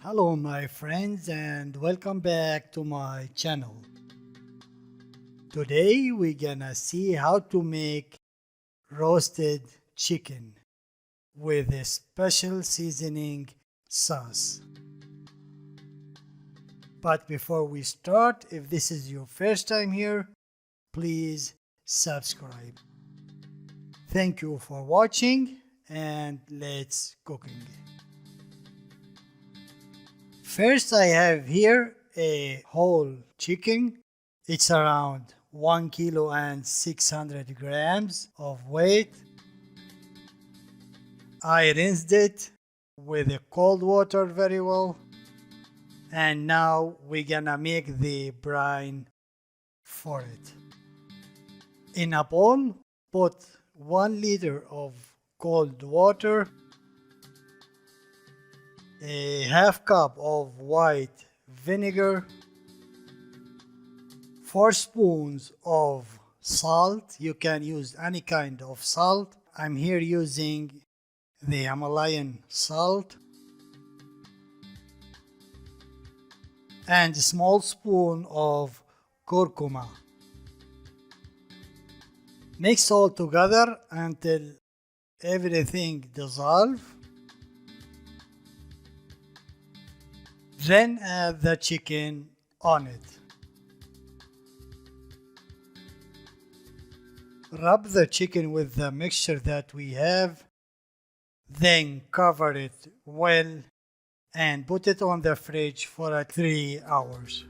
Hello my friends and welcome back to my channel. Today we're gonna see how to make roasted chicken with a special seasoning sauce. But before we start, if this is your first time here, please subscribe. Thank you for watching and let's cooking. First, I have here a whole chicken. It's around 1 kilo and 600 grams of weight. I rinsed it with the cold water very well. And now we're gonna make the brine for it. In a bowl, put 1 liter of cold water, a half cup of white vinegar, 4 spoons of salt. You can use any kind of salt. I'm here using the Himalayan salt, and a small spoon of curcuma. Mix all together until everything dissolves. Then add the chicken on it. Rub the chicken with the mixture that we have. Then cover it well and put it on the fridge for 3 hours.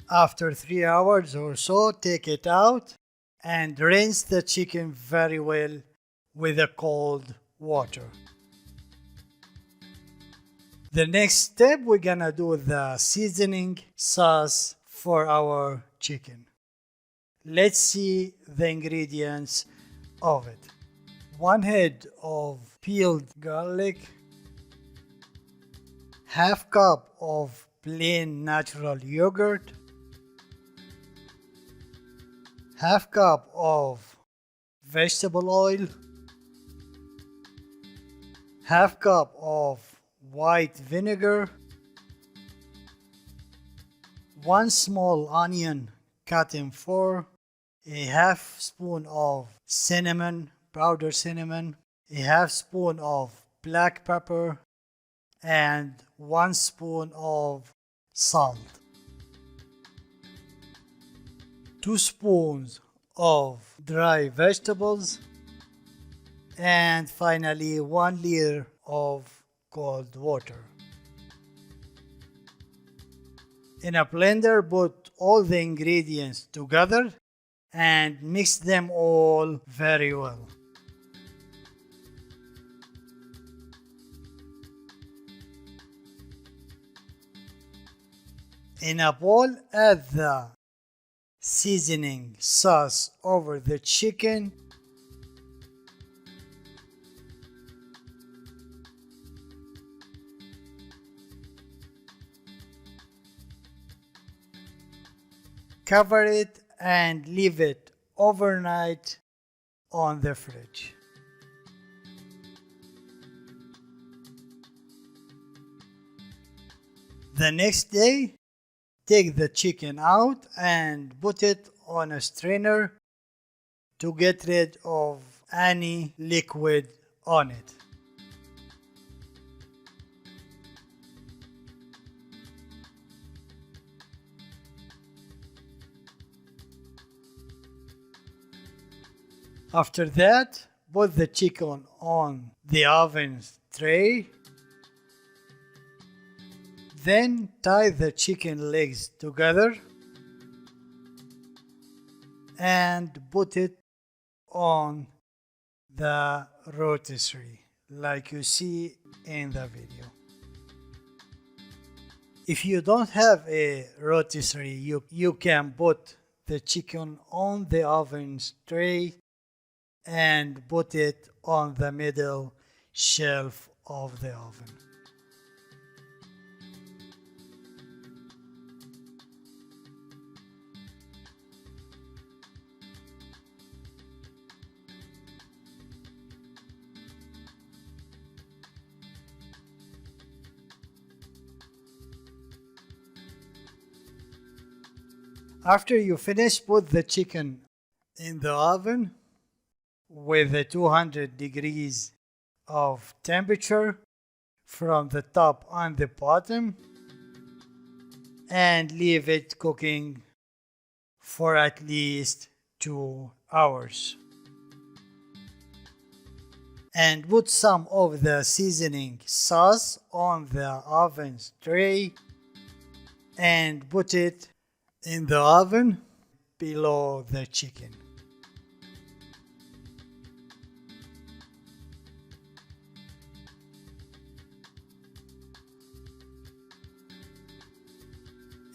After 3 hours or so, take it out and rinse the chicken very well with the cold water. The next step, we're gonna do the seasoning sauce for our chicken. Let's see the ingredients of it. 1 head of peeled garlic, half cup of plain natural yogurt, half cup of vegetable oil, half cup of white vinegar, 1 small onion cut in 4, a half spoon of cinnamon, powdered cinnamon, a half spoon of black pepper, and 1 spoon of salt, 2 spoons of dry vegetables, and finally 1 liter of cold water. In a blender, put all the ingredients together and mix them all very well. In a bowl, add the seasoning sauce over the chicken. Cover it and leave it overnight on the fridge. The next day, take the chicken out and put it on a strainer to get rid of any liquid on it. After that, put the chicken on the oven tray. Then tie the chicken legs together and put it on the rotisserie like you see in the video. If you don't have a rotisserie, you can put the chicken on the oven tray and put it on the middle shelf of the oven. After you finish, put the chicken in the oven with the 200 degrees of temperature from the top and the bottom, and leave it cooking for at least 2 hours. And put some of the seasoning sauce on the oven tray and put it in the oven below the chicken.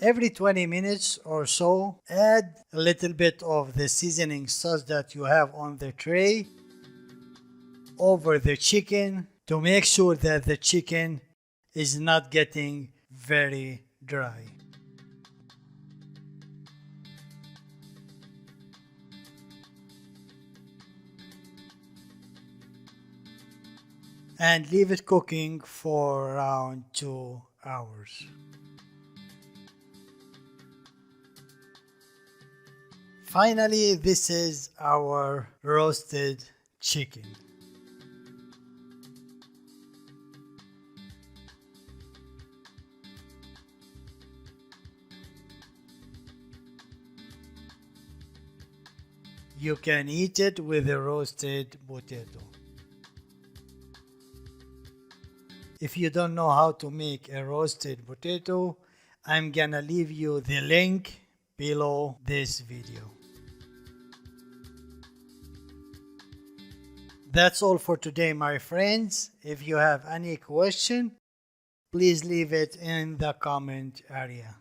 Every 20 minutes or so, add a little bit of the seasoning sauce that you have on the tray over the chicken to make sure that the chicken is not getting very dry. And leave it cooking for around 2 hours. Finally, this is our roasted chicken. You can eat it with a roasted potato. If you don't know how to make a roasted potato, I'm gonna leave you the link below this video. That's all for today, my friends. If you have any question, please leave it in the comment area.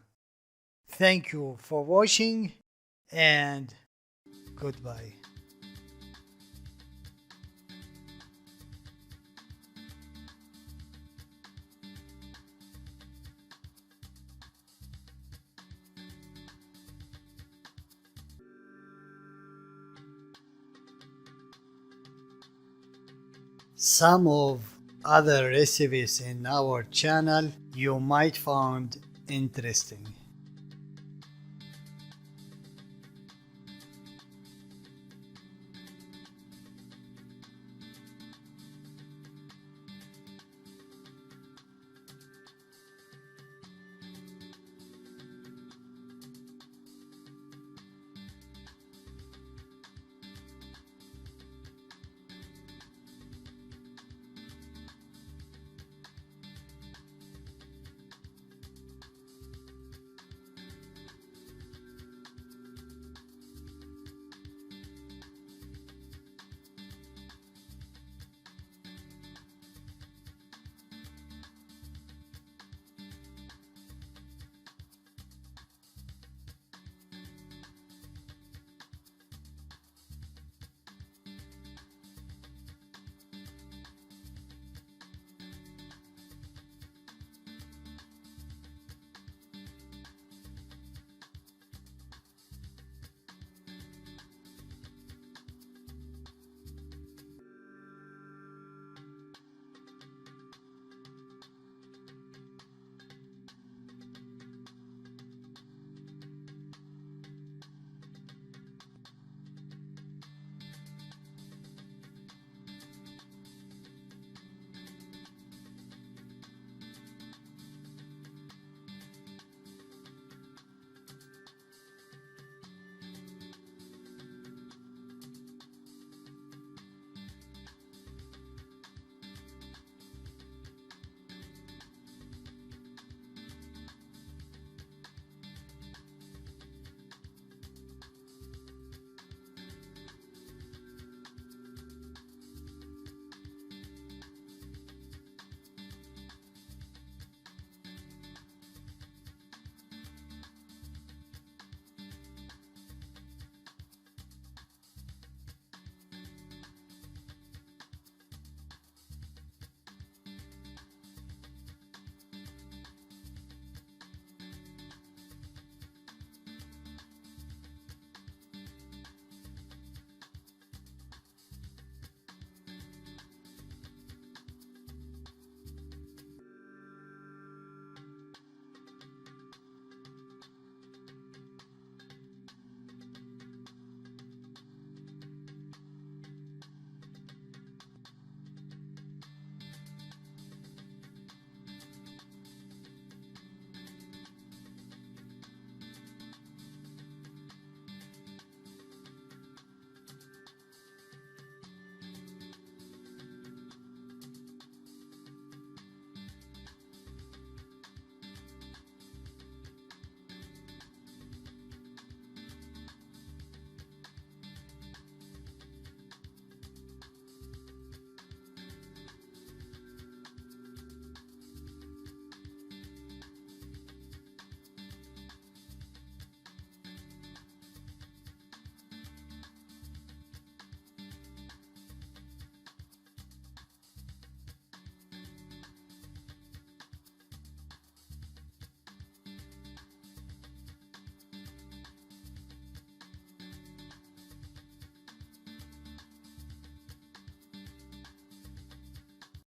Thank you for watching and goodbye. Some of other recipes in our channel you might find interesting.